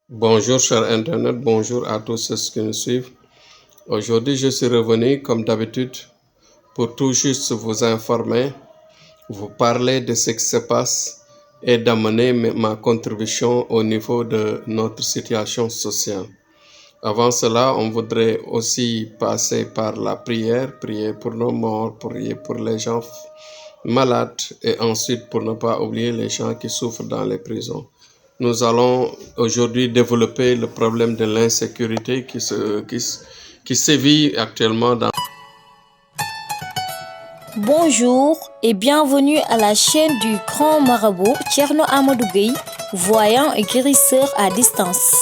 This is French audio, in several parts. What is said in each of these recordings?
Bonjour chers internautes, bonjour à tous ceux qui nous suivent. Aujourd'hui, je suis revenu comme d'habitude pour tout juste vous informer, vous parler de ce qui se passe et d'amener ma contribution au niveau de notre situation sociale. Avant cela, on voudrait aussi passer par la prière, prier pour nos morts, prier pour les gens malades et ensuite pour ne pas oublier les gens qui souffrent dans les prisons. Nous allons aujourd'hui développer le problème de l'insécurité qui sévit actuellement dans... Bonjour et bienvenue à la chaîne du grand marabout Thierno Amadou Gueye, voyant et guérisseur à distance.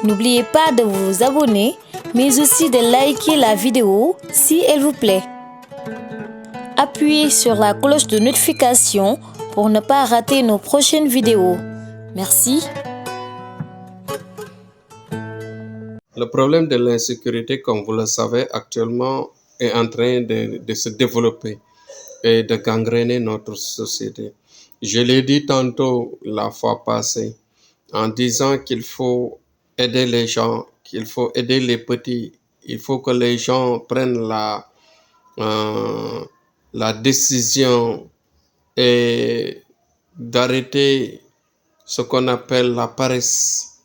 N'oubliez pas de vous abonner, mais aussi de liker la vidéo si elle vous plaît. Appuyez sur la cloche de notification pour ne pas rater nos prochaines vidéos. Merci. Le problème de l'insécurité, comme vous le savez, actuellement est en train de se développer et de gangréner notre société. Je l'ai dit tantôt la fois passée en disant qu'il faut aider les gens, qu'il faut aider les petits. Il faut que les gens prennent la décision et d'arrêter ce qu'on appelle la paresse,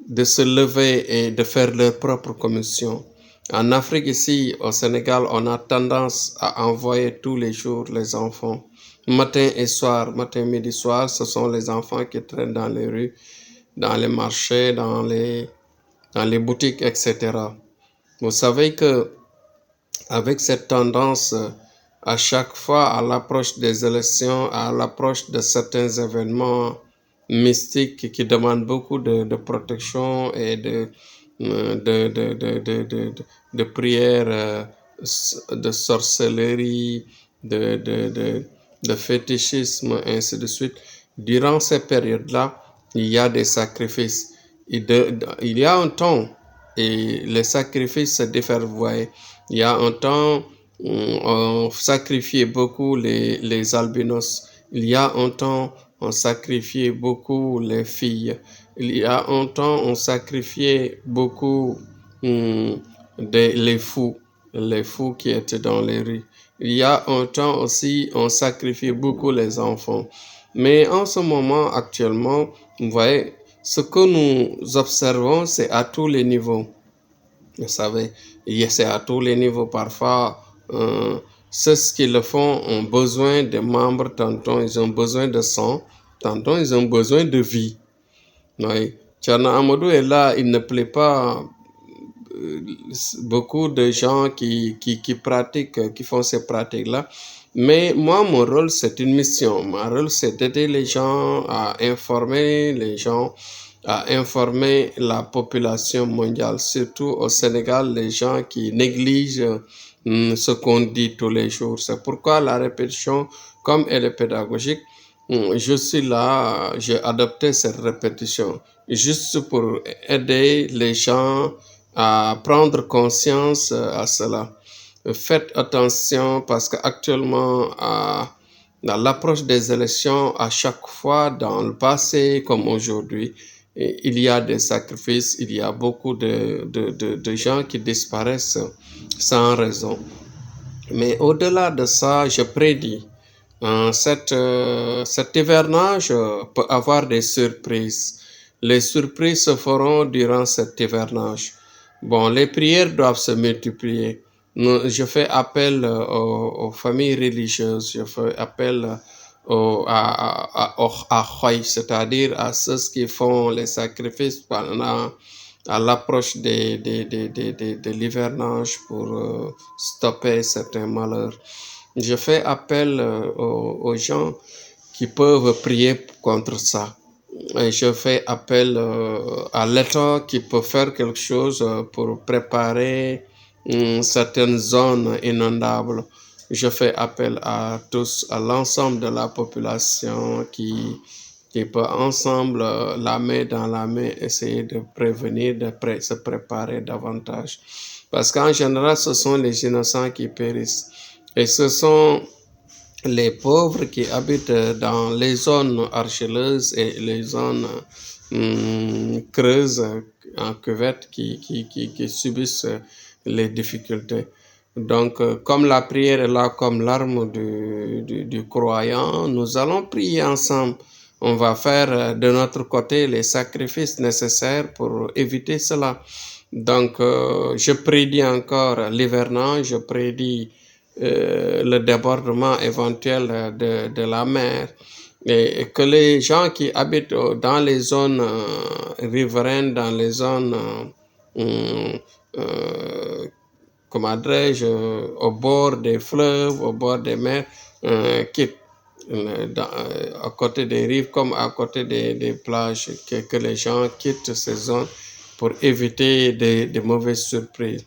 de se lever et de faire leur propre commission. En Afrique ici, au Sénégal, on a tendance à envoyer tous les jours les enfants. Matin et soir, matin, midi, soir, ce sont les enfants qui traînent dans les rues, dans les marchés, dans les boutiques, etc. Vous savez que avec cette tendance, à chaque fois, à l'approche des élections, à l'approche de certains événements mystiques qui demandent beaucoup de protection et de prières, de sorcellerie, de fétichisme, ainsi de suite. Durant ces périodes-là, il y a des sacrifices. Il y a un temps et les sacrifices se diffèrent. Vous voyez, il y a un temps, on sacrifiait beaucoup les albinos. Il y a un temps, on sacrifiait beaucoup les filles. Il y a un temps, on sacrifiait beaucoup les fous qui étaient dans les rues. Il y a un temps aussi, on sacrifiait beaucoup les enfants. Mais en ce moment, actuellement, vous voyez, ce que nous observons, c'est à tous les niveaux. Vous savez, c'est à tous les niveaux. Parfois, ceux qui le font ont besoin de membres, tantôt ils ont besoin de sang, tantôt ils ont besoin de vie. Oui. Tcherna Amadou est là, il ne plaît pas beaucoup de gens qui pratiquent, qui font ces pratiques-là. Mais moi, mon rôle, c'est une mission. Mon rôle, c'est d'aider les gens à informer les gens, à informer la population mondiale, surtout au Sénégal, les gens qui négligent ce qu'on dit tous les jours. C'est pourquoi la répétition, comme elle est pédagogique, je suis là, j'ai adopté cette répétition juste pour aider les gens à prendre conscience à cela. Faites attention parce qu'actuellement, à l'approche des élections, à chaque fois dans le passé comme aujourd'hui, il y a des sacrifices, il y a beaucoup de gens qui disparaissent sans raison. Mais au-delà de ça, je prédis, cet hivernage peut avoir des surprises. Les surprises se feront durant cet hivernage. Bon, les prières doivent se multiplier. Je fais appel aux familles religieuses, je fais appel à Khoy, c'est-à-dire à ceux qui font les sacrifices pendant à l'approche de l'hivernage pour stopper certains malheurs. Je fais appel aux gens qui peuvent prier contre ça. Et je fais appel à l'État qui peut faire quelque chose pour préparer certaines zones inondables. Je fais appel à tous, à l'ensemble de la population qui peut ensemble, la main dans la main, essayer de prévenir, se préparer davantage. Parce qu'en général, ce sont les innocents qui périssent. Et ce sont les pauvres qui habitent dans les zones argileuses et les zones creuses en cuvette qui subissent les difficultés. Donc, comme la prière est là comme l'arme du croyant, nous allons prier ensemble. On va faire de notre côté les sacrifices nécessaires pour éviter cela. Donc, je prédis encore l'hivernage, je prédis le débordement éventuel de la mer, et que les gens qui habitent dans les zones riveraines, dans les zones, comment dirais-je, au bord des fleuves, au bord des mers, quittent à côté des rives comme à côté des plages, que les gens quittent ces zones pour éviter des mauvaises surprises.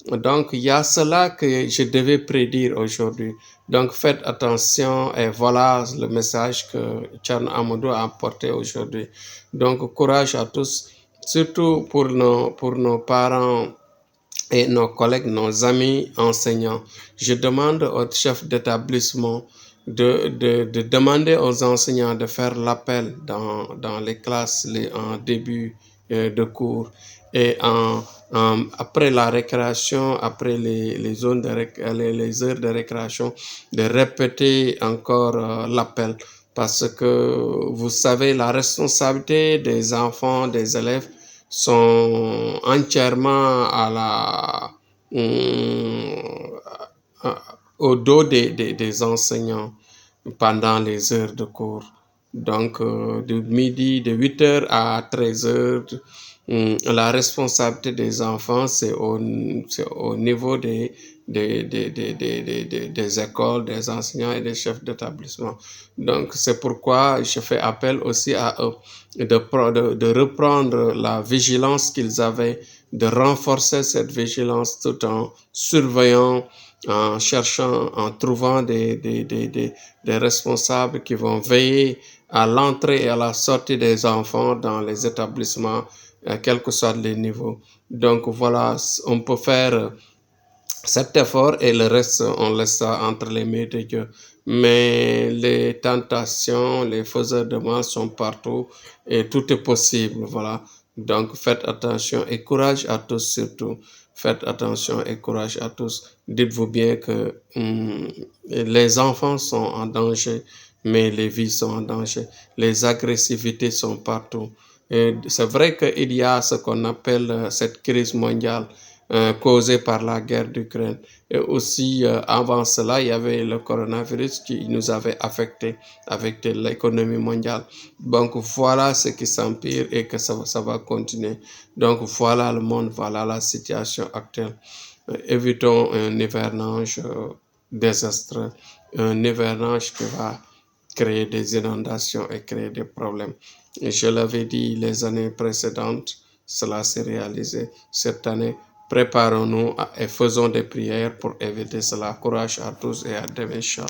Donc, il y a cela que je devais prédire aujourd'hui. Donc, faites attention et voilà le message que Tchern Amadou a apporté aujourd'hui. Donc, courage à tous, surtout pour nos parents et nos collègues, nos amis enseignants. Je demande au chef d'établissement de demander aux enseignants de faire l'appel dans les classes en début de cours et après la récréation, après les zones les heures de récréation, de répéter encore l'appel, parce que vous savez, la responsabilité des enfants, des élèves sont entièrement au dos des enseignants pendant les heures de cours. Donc, de midi, de 8h à 13h, la responsabilité des enfants, c'est au niveau des écoles, des enseignants et des chefs d'établissement. Donc, c'est pourquoi je fais appel aussi à eux de reprendre la vigilance qu'ils avaient, de renforcer cette vigilance tout en surveillant, en cherchant, en trouvant des responsables qui vont veiller à l'entrée et à la sortie des enfants dans les établissements, quel que soit les niveaux. Donc voilà, on peut faire cet effort et le reste, on laisse ça entre les mains de Dieu. Mais les tentations, les faiseurs de mal sont partout et tout est possible. Voilà. Donc faites attention et courage à tous surtout. Faites attention et courage à tous. Dites-vous bien que les enfants sont en danger, mais les vies sont en danger. Les agressivités sont partout. C'est vrai qu'il y a ce qu'on appelle cette crise mondiale causée par la guerre d'Ukraine. Et aussi, avant cela, il y avait le coronavirus qui nous avait affecté avec l'économie mondiale. Donc, voilà ce qui s'empire et que ça va continuer. Donc, voilà le monde, voilà la situation actuelle. Évitons un hivernage désastreux, un hivernage qui va créer des inondations et créer des problèmes. Et je l'avais dit les années précédentes, cela s'est réalisé. Cette année, préparons-nous et faisons des prières pour éviter cela. Courage à tous et à demain, Inch'Allah.